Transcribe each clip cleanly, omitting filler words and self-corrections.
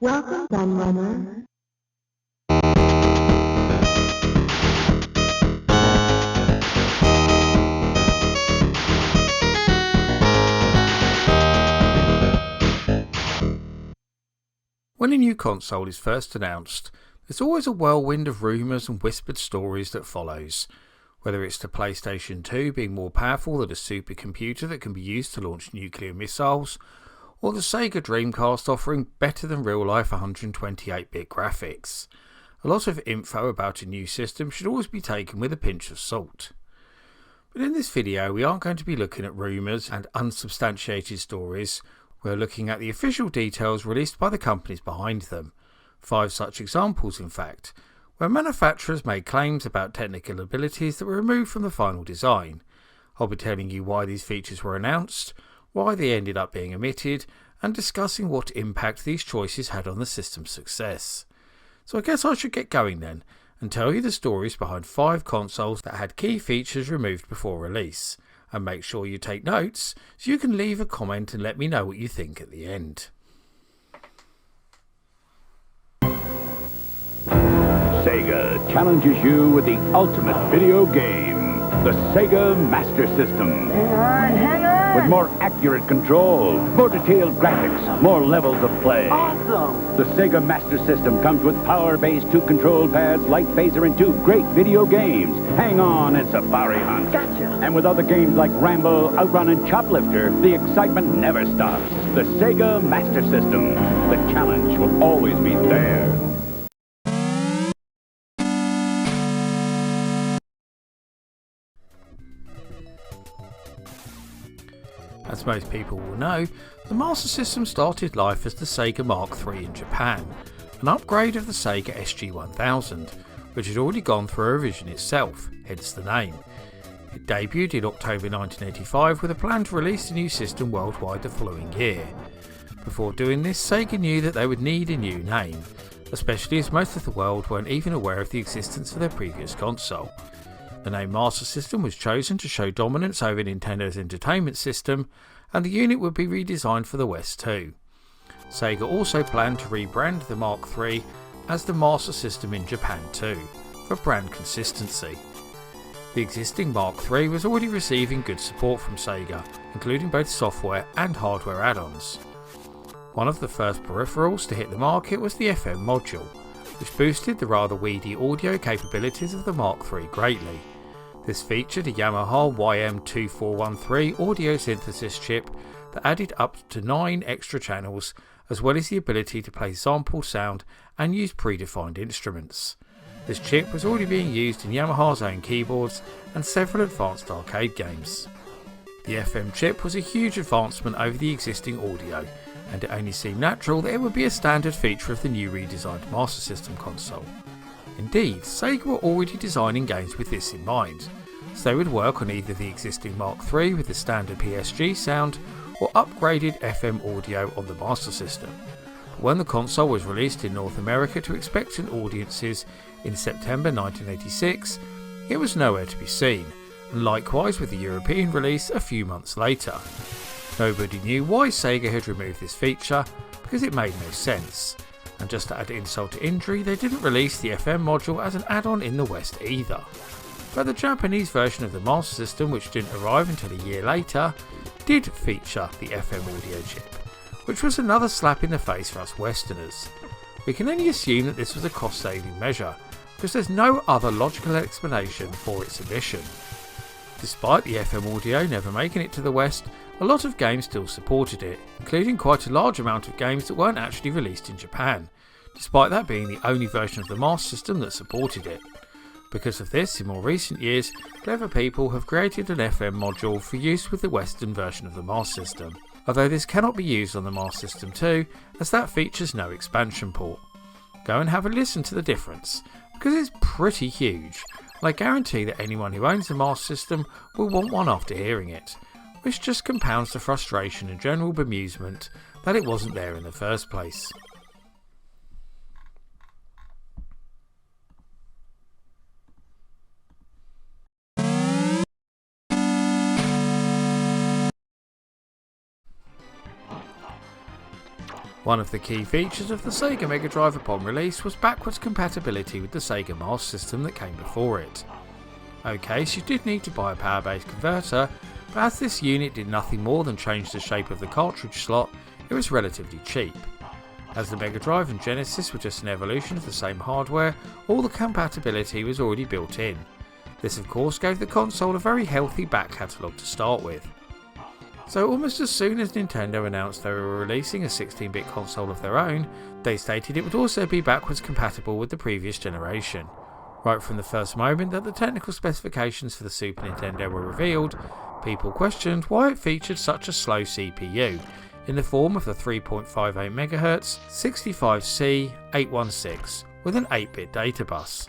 Welcome, Gunrunner. When a new console is first announced, there's always a whirlwind of rumours and whispered stories that follows. Whether it's the PlayStation 2 being more powerful than a supercomputer that can be used to launch nuclear missiles, or the Sega Dreamcast offering better than real-life 128-bit graphics. A lot of info about a new system should always be taken with a pinch of salt. But in this video we aren't going to be looking at rumours and unsubstantiated stories. We're looking at the official details released by the companies behind them. 5 such examples in fact, where manufacturers made claims about technical abilities that were removed from the final design. I'll be telling you why these features were announced, why they ended up being omitted, and discussing what impact these choices had on the system's success. So I guess I should get going then, and tell you the stories behind 5 consoles that had key features removed before release. And make sure you take notes so you can leave a comment and let me know what you think at the end. Sega challenges you with the ultimate video game, the Sega Master System. Hang on! With more accurate control, more detailed graphics, more levels of play. Awesome! The Sega Master System comes with power-based 2 control pads, light phaser, and 2 great video games. Hang on and Safari Hunt. Gotcha! And with other games like Rambo, Outrun, and Choplifter, the excitement never stops. The Sega Master System. The challenge will always be there. As most people will know, the Master System started life as the Sega Mark III in Japan, an upgrade of the Sega SG-1000, which had already gone through a revision itself, hence the name. It debuted in October 1985 with a plan to release the new system worldwide the following year. Before doing this, Sega knew that they would need a new name, especially as most of the world weren't even aware of the existence of their previous console. The name Master System was chosen to show dominance over Nintendo's Entertainment System, and the unit would be redesigned for the West too. Sega also planned to rebrand the Mark III as the Master System in Japan too, for brand consistency. The existing Mark III was already receiving good support from Sega, including both software and hardware add-ons. One of the first peripherals to hit the market was the FM module, which boosted the rather weedy audio capabilities of the Mark III greatly. This featured a Yamaha YM2413 audio synthesis chip that added up to 9 extra channels, as well as the ability to play sampled sound and use predefined instruments. This chip was already being used in Yamaha's own keyboards and several advanced arcade games. The FM chip was a huge advancement over the existing audio, and it only seemed natural that it would be a standard feature of the new redesigned Master System console. Indeed, Sega were already designing games with this in mind, so they would work on either the existing Mark III with the standard PSG sound or upgraded FM audio on the Master System. But when the console was released in North America to expectant audiences in September 1986, it was nowhere to be seen, and likewise with the European release a few months later. Nobody knew why Sega had removed this feature, because it made no sense. And just to add insult to injury, they didn't release the FM module as an add-on in the West either. But the Japanese version of the Master System, which didn't arrive until a year later, did feature the FM audio chip, which was another slap in the face for us Westerners. We can only assume that this was a cost-saving measure, because there's no other logical explanation for its omission. Despite the FM audio never making it to the West, a lot of games still supported it, including quite a large amount of games that weren't actually released in Japan, despite that being the only version of the Master System that supported it. Because of this, in more recent years, clever people have created an FM module for use with the Western version of the Master System, although this cannot be used on the Master System 2, as that features no expansion port. Go and have a listen to the difference, because it's pretty huge, and I guarantee that anyone who owns the Master System will want one after hearing it, which just compounds the frustration and general bemusement that it wasn't there in the first place. One of the key features of the Sega Mega Drive upon release was backwards compatibility with the Sega Master System that came before it. Okay, so you did need to buy a power-based converter, but as this unit did nothing more than change the shape of the cartridge slot, it was relatively cheap. As the Mega Drive and Genesis were just an evolution of the same hardware, all the compatibility was already built in. This of course gave the console a very healthy back catalogue to start with. So almost as soon as Nintendo announced they were releasing a 16-bit console of their own, they stated it would also be backwards compatible with the previous generation. Right from the first moment that the technical specifications for the Super Nintendo were revealed, people questioned why it featured such a slow CPU, in the form of the 3.58 MHz 65C816 with an 8-bit data bus.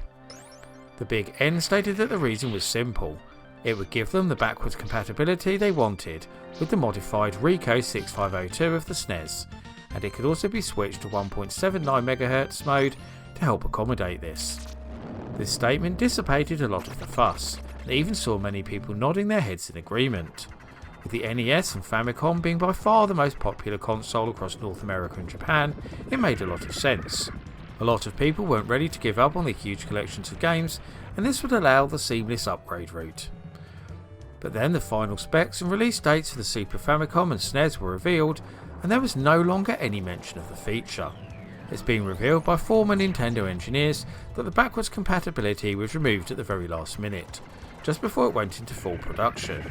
The Big N stated that the reason was simple. It would give them the backwards compatibility they wanted with the modified Rico 6502 of the SNES, and it could also be switched to 1.79 MHz mode to help accommodate this. This statement dissipated a lot of the fuss, and even saw many people nodding their heads in agreement. With the NES and Famicom being by far the most popular console across North America and Japan, it made a lot of sense. A lot of people weren't ready to give up on the huge collections of games, and this would allow the seamless upgrade route. But then the final specs and release dates for the Super Famicom and SNES were revealed, and there was no longer any mention of the feature. It's been revealed by former Nintendo engineers that the backwards compatibility was removed at the very last minute, just before it went into full production.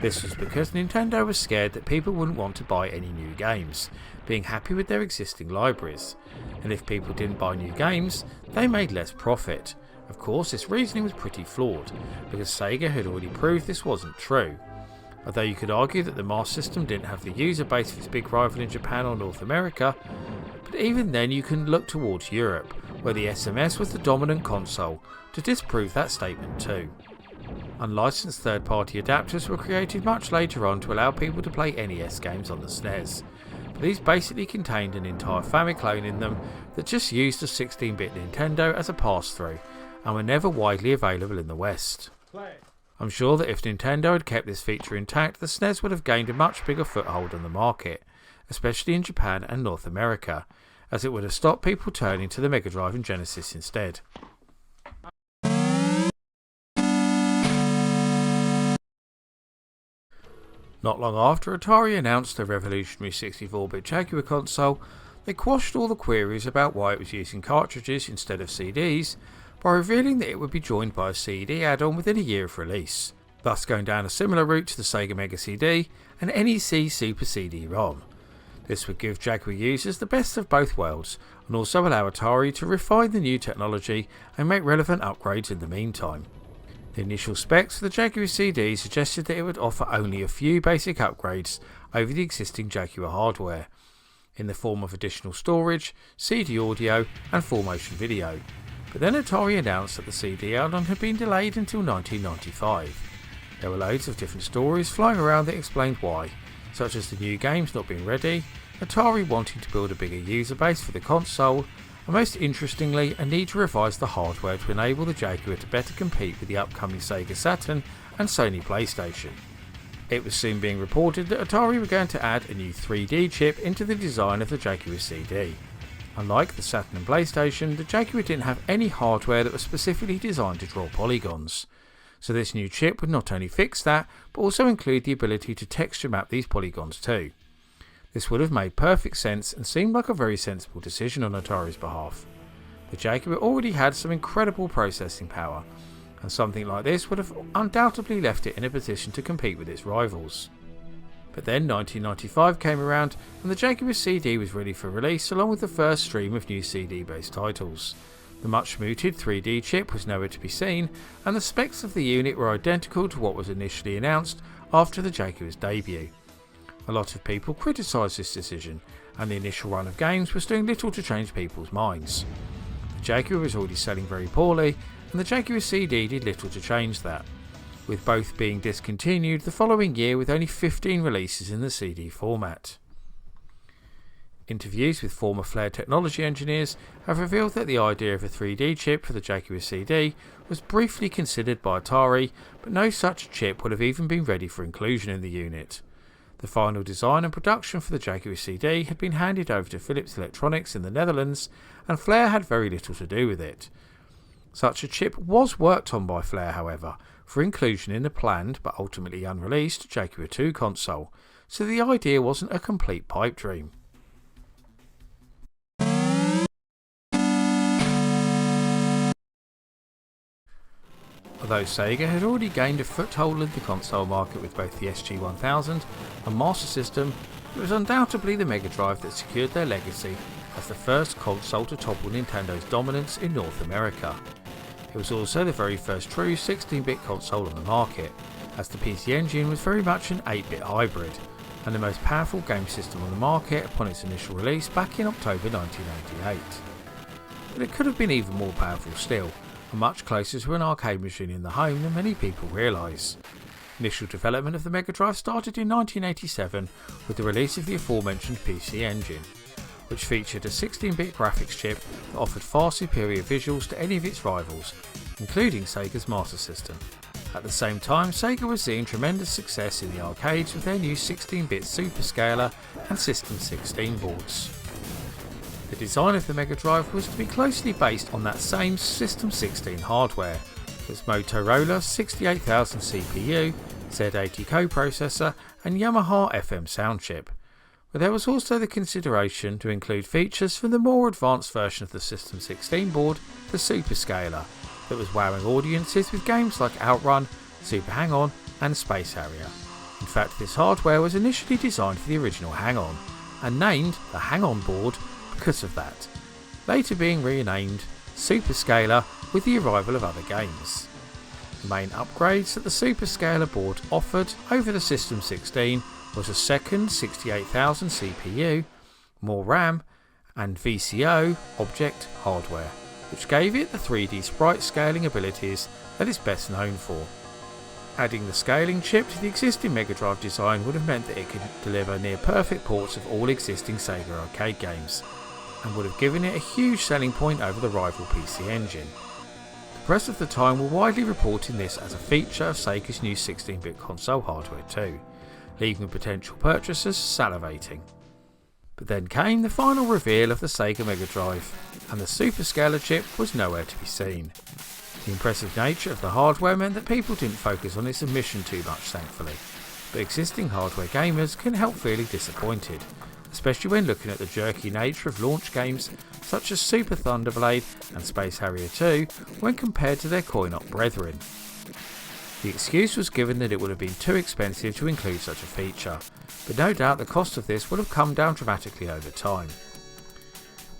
This was because Nintendo was scared that people wouldn't want to buy any new games, being happy with their existing libraries, and if people didn't buy new games, they made less profit. Of course, this reasoning was pretty flawed, because Sega had already proved this wasn't true. Although you could argue that the Master System didn't have the user base of its big rival in Japan or North America, but even then you can look towards Europe, where the SMS was the dominant console, to disprove that statement too. Unlicensed third-party adapters were created much later on to allow people to play NES games on the SNES, but these basically contained an entire Famiclone in them that just used a 16-bit Nintendo as a pass-through, and were never widely available in the West. I'm sure that if Nintendo had kept this feature intact, the SNES would have gained a much bigger foothold on the market, especially in Japan and North America, as it would have stopped people turning to the Mega Drive and Genesis instead. Not long after Atari announced their revolutionary 64-bit Jaguar console, they quashed all the queries about why it was using cartridges instead of CDs by revealing that it would be joined by a CD add-on within a year of release, thus going down a similar route to the Sega Mega CD and NEC Super CD-ROM. This would give Jaguar users the best of both worlds, and also allow Atari to refine the new technology and make relevant upgrades in the meantime. The initial specs for the Jaguar CD suggested that it would offer only a few basic upgrades over the existing Jaguar hardware, in the form of additional storage, CD audio and full motion video. But then Atari announced that the CD add-on had been delayed until 1995. There were loads of different stories flying around that explained why, such as the new games not being ready, Atari wanting to build a bigger user base for the console, and most interestingly, a need to revise the hardware to enable the Jaguar to better compete with the upcoming Sega Saturn and Sony PlayStation. It was soon being reported that Atari were going to add a new 3D chip into the design of the Jaguar CD. Unlike the Saturn and PlayStation, the Jaguar didn't have any hardware that was specifically designed to draw polygons. So this new chip would not only fix that, but also include the ability to texture map these polygons too. This would have made perfect sense and seemed like a very sensible decision on Atari's behalf. The Jaguar already had some incredible processing power, and something like this would have undoubtedly left it in a position to compete with its rivals. But then 1995 came around and the Jaguar CD was ready for release along with the first stream of new CD-based titles. The much mooted 3D chip was nowhere to be seen, and the specs of the unit were identical to what was initially announced after the Jaguar's debut. A lot of people criticised this decision, and the initial run of games was doing little to change people's minds. The Jaguar was already selling very poorly, and the Jaguar CD did little to change that, with both being discontinued the following year with only 15 releases in the CD format. Interviews with former Flare Technology engineers have revealed that the idea of a 3D chip for the Jaguar CD was briefly considered by Atari, but no such chip would have even been ready for inclusion in the unit. The final design and production for the Jaguar CD had been handed over to Philips Electronics in the Netherlands, and Flair had very little to do with it. Such a chip was worked on by Flair, however, for inclusion in the planned but ultimately unreleased Jaguar 2 console, so the idea wasn't a complete pipe dream. Although Sega had already gained a foothold in the console market with both the SG-1000 and Master System, it was undoubtedly the Mega Drive that secured their legacy as the first console to topple Nintendo's dominance in North America. It was also the very first true 16-bit console on the market, as the PC Engine was very much an 8-bit hybrid, and the most powerful game system on the market upon its initial release back in October 1988. But it could have been even more powerful still, and much closer to an arcade machine in the home than many people realise. Initial development of the Mega Drive started in 1987 with the release of the aforementioned PC Engine, which featured a 16-bit graphics chip that offered far superior visuals to any of its rivals, including Sega's Master System. At the same time, Sega was seeing tremendous success in the arcades with their new 16-bit Superscaler and System 16 boards. The design of the Mega Drive was to be closely based on that same System 16 hardware, its Motorola 68000 CPU, Z80 coprocessor and Yamaha FM sound chip. But there was also the consideration to include features from the more advanced version of the System 16 board, the Superscaler, that was wowing audiences with games like Outrun, Super Hang-On and Space Harrier. In fact, this hardware was initially designed for the original Hang-On, and named the Hang-On board because of that, later being renamed Superscaler with the arrival of other games. The main upgrades that the Superscaler board offered over the System 16 was a second 68000 CPU, more RAM, and VCO object hardware, which gave it the 3D sprite scaling abilities that it's best known for. Adding the scaling chip to the existing Mega Drive design would have meant that it could deliver near perfect ports of all existing Sega arcade games, and would have given it a huge selling point over the rival PC Engine. The press of the time were widely reporting this as a feature of Sega's new 16-bit console hardware too, leaving potential purchasers salivating. But then came the final reveal of the Sega Mega Drive, and the Superscaler chip was nowhere to be seen. The impressive nature of the hardware meant that people didn't focus on its omission too much, thankfully, but existing hardware gamers couldn't help feeling disappointed, especially when looking at the jerky nature of launch games such as Super Thunderblade and Space Harrier 2 when compared to their coin-op brethren. The excuse was given that it would have been too expensive to include such a feature, but no doubt the cost of this would have come down dramatically over time.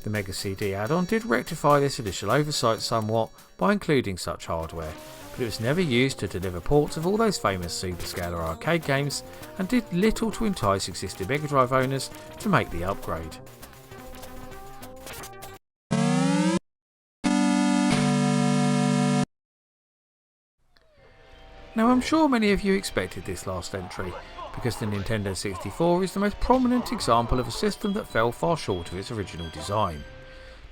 The Mega CD add-on did rectify this initial oversight somewhat by including such hardware, but it was never used to deliver ports of all those famous Superscaler arcade games and did little to entice existing Mega Drive owners to make the upgrade. Now, I'm sure many of you expected this last entry, because the Nintendo 64 is the most prominent example of a system that fell far short of its original design.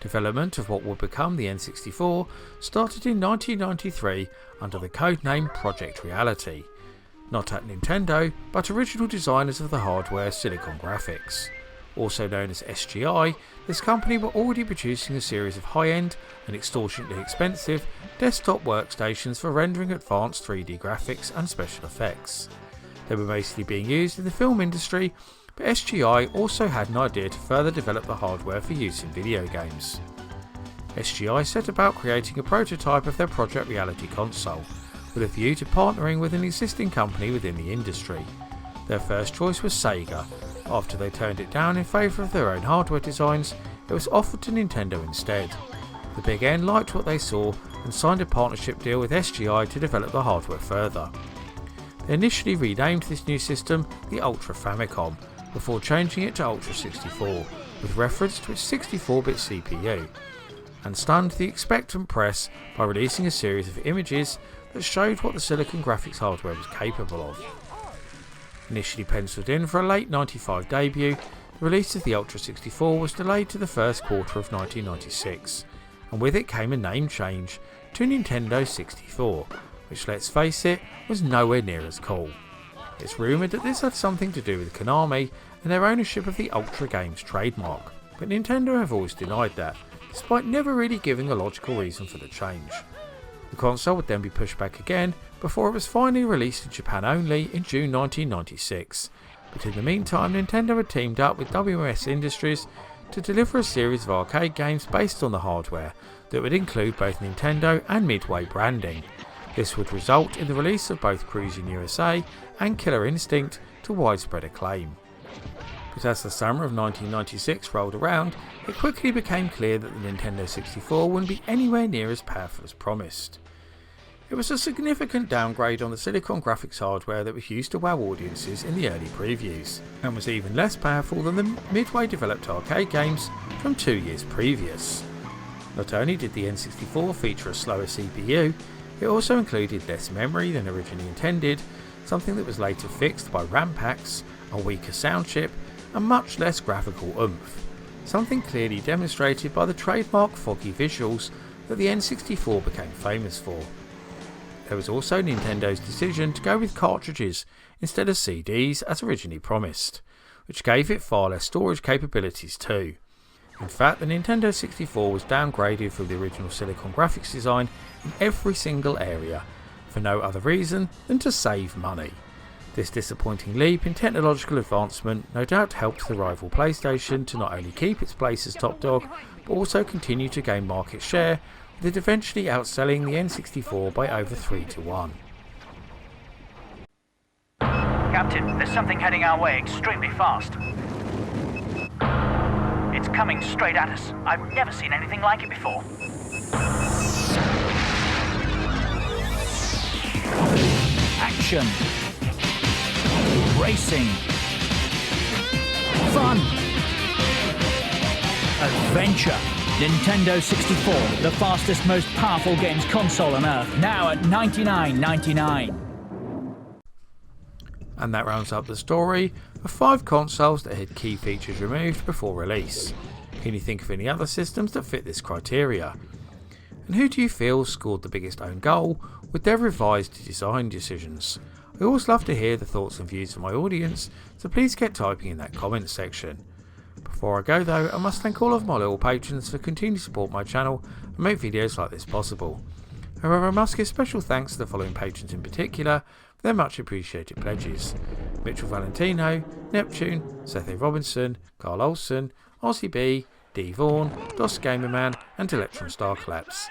Development of what would become the N64 started in 1993 under the codename Project Reality, not at Nintendo, but original designers of the hardware Silicon Graphics. Also known as SGI, this company were already producing a series of high-end and extortionately expensive desktop workstations for rendering advanced 3D graphics and special effects. They were mostly being used in the film industry, but SGI also had an idea to further develop the hardware for use in video games. SGI set about creating a prototype of their Project Reality console, with a view to partnering with an existing company within the industry. Their first choice was Sega. After they turned it down in favour of their own hardware designs, it was offered to Nintendo instead. The Big N liked what they saw and signed a partnership deal with SGI to develop the hardware further. They initially renamed this new system the Ultra Famicom, before changing it to Ultra 64, with reference to its 64-bit CPU, and stunned the expectant press by releasing a series of images that showed what the Silicon Graphics hardware was capable of. Initially penciled in for a late 95 debut, the release of the Ultra 64 was delayed to the first quarter of 1996, and with it came a name change to Nintendo 64, which, let's face it, was nowhere near as cool. It's rumoured that this had something to do with Konami and their ownership of the Ultra Games trademark, but Nintendo have always denied that, despite never really giving a logical reason for the change. The console would then be pushed back again before it was finally released in Japan only in June 1996, but in the meantime Nintendo had teamed up with WMS Industries to deliver a series of arcade games based on the hardware that would include both Nintendo and Midway branding. This would result in the release of both Cruis'n USA and Killer Instinct to widespread acclaim. But as the summer of 1996 rolled around, it quickly became clear that the Nintendo 64 wouldn't be anywhere near as powerful as promised. It was a significant downgrade on the Silicon graphics hardware that was used to wow audiences in the early previews, and was even less powerful than the Midway developed arcade games from 2 years previous. Not only did the N64 feature a slower CPU, it also included less memory than originally intended, something that was later fixed by RAM packs, a weaker sound chip, and much less graphical oomph, something clearly demonstrated by the trademark foggy visuals that the N64 became famous for. There was also Nintendo's decision to go with cartridges instead of CDs as originally promised, which gave it far less storage capabilities too. In fact, the Nintendo 64 was downgraded from the original Silicon graphics design in every single area, for no other reason than to save money. This disappointing leap in technological advancement no doubt helped the rival PlayStation to not only keep its place as top dog, but also continue to gain market share, with it eventually outselling the N64 by over 3-1. Captain, there's something heading our way extremely fast. It's coming straight at us. I've never seen anything like it before. Action. Racing. Fun. Adventure. Nintendo 64, the fastest, most powerful games console on Earth, now at $99.99. And that rounds up the story of 5 consoles that had key features removed before release. Can you think of any other systems that fit this criteria? And who do you feel scored the biggest own goal with their revised design decisions? I always love to hear the thoughts and views of my audience, so please get typing in that comments section. Before I go though, I must thank all of my loyal patrons for continuing to support my channel and make videos like this possible. However, I must give special thanks to the following patrons in particular for their much appreciated pledges: Mitchell Valentino, Neptune, Seth A. Robinson, Carl Olsen, Aussie B, D Vaughan, DOS Gamerman and Electron Star Collapse.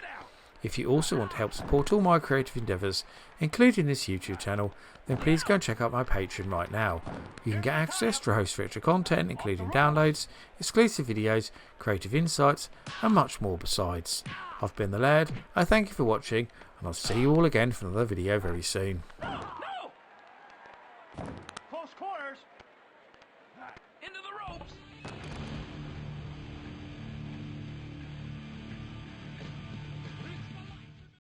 If you also want to help support all my creative endeavours, including this YouTube channel, then please go and check out my Patreon right now. You can get access to host-feature content, including downloads, exclusive videos, creative insights, and much more besides. I've been the Laird, I thank you for watching, and I'll see you all again for another video very soon. No! Close quarters! Into the ropes!